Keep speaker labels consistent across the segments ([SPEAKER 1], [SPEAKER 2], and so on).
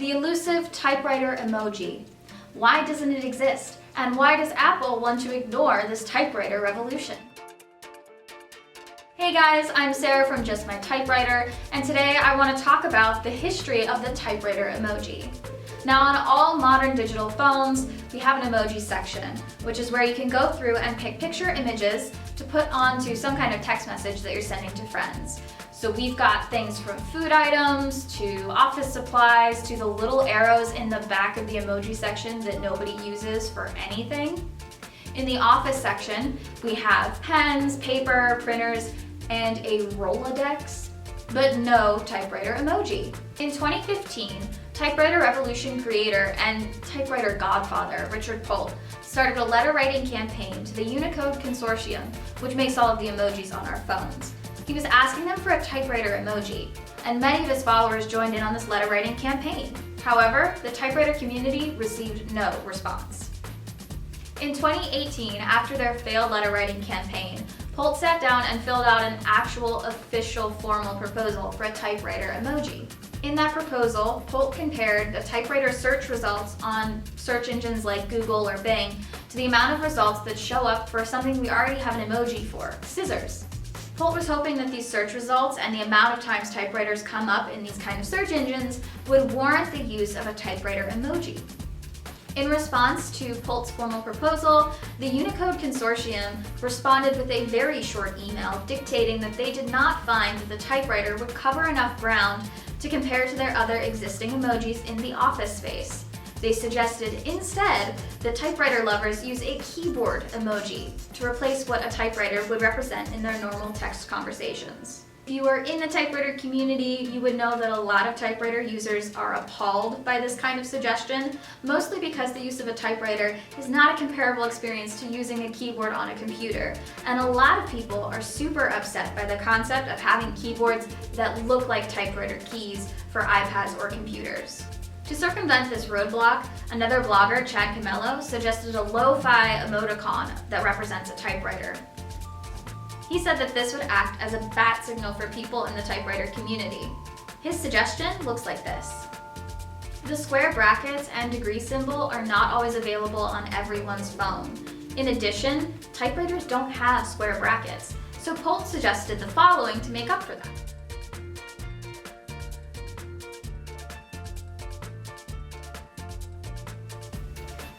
[SPEAKER 1] The elusive typewriter emoji. Why doesn't it exist? And why does Apple want to ignore this typewriter revolution? Hey guys, I'm Sarah from Just My Typewriter, and today I want to talk about the history of the typewriter emoji. Now, on all modern digital phones, we have an emoji section, which is where you can go through and pick picture images to put onto some kind of text message that you're sending to friends. So we've got things from food items to office supplies to the little arrows in the back of the emoji section that nobody uses for anything. In the office section, we have pens, paper, printers, and a Rolodex, but no typewriter emoji. In 2015, Typewriter Revolution creator and typewriter godfather Richard Polt started a letter writing campaign to the Unicode Consortium, which makes all of the emojis on our phones. He was asking them for a typewriter emoji, and many of his followers joined in on this letter writing campaign. However, the typewriter community received no response. In 2018, after their failed letter writing campaign, Polt sat down and filled out an actual official formal proposal for a typewriter emoji. In that proposal, Polt compared the typewriter search results on search engines like Google or Bing to the amount of results that show up for something we already have an emoji for, scissors. Polt was hoping that these search results and the amount of times typewriters come up in these kind of search engines would warrant the use of a typewriter emoji. In response to Polt's formal proposal, the Unicode Consortium responded with a very short email dictating that they did not find that the typewriter would cover enough ground to compare to their other existing emojis in the office space. They suggested instead that typewriter lovers use a keyboard emoji to replace what a typewriter would represent in their normal text conversations. If you are in the typewriter community, you would know that a lot of typewriter users are appalled by this kind of suggestion, mostly because the use of a typewriter is not a comparable experience to using a keyboard on a computer. And a lot of people are super upset by the concept of having keyboards that look like typewriter keys for iPads or computers. To circumvent this roadblock, another blogger, Chad Camello, suggested a lo-fi emoticon that represents a typewriter. He said that this would act as a bat signal for people in the typewriter community. His suggestion looks like this. The square brackets and degree symbol are not always available on everyone's phone. In addition, typewriters don't have square brackets, so Polt suggested the following to make up for them.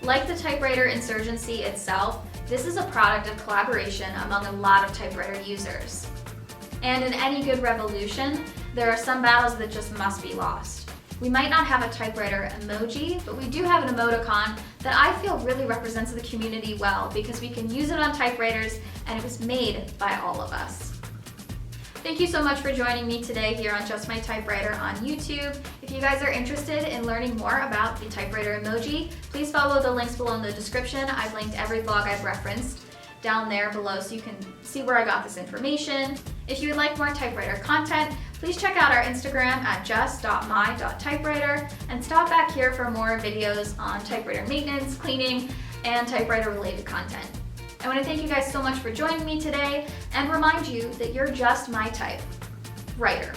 [SPEAKER 1] Like the typewriter insurgency itself, this is a product of collaboration among a lot of typewriter users. And in any good revolution, there are some battles that just must be lost. We might not have a typewriter emoji, but we do have an emoticon that I feel really represents the community well because we can use it on typewriters and it was made by all of us. Thank you so much for joining me today here on Just My Typewriter on YouTube. If you guys are interested in learning more about the typewriter emoji, please follow the links below in the description. I've linked every blog I've referenced down there below so you can see where I got this information. If you would like more typewriter content, please check out our Instagram at just.my.typewriter and stop back here for more videos on typewriter maintenance, cleaning, and typewriter related content. I want to thank you guys so much for joining me today and remind you that you're just my type writer.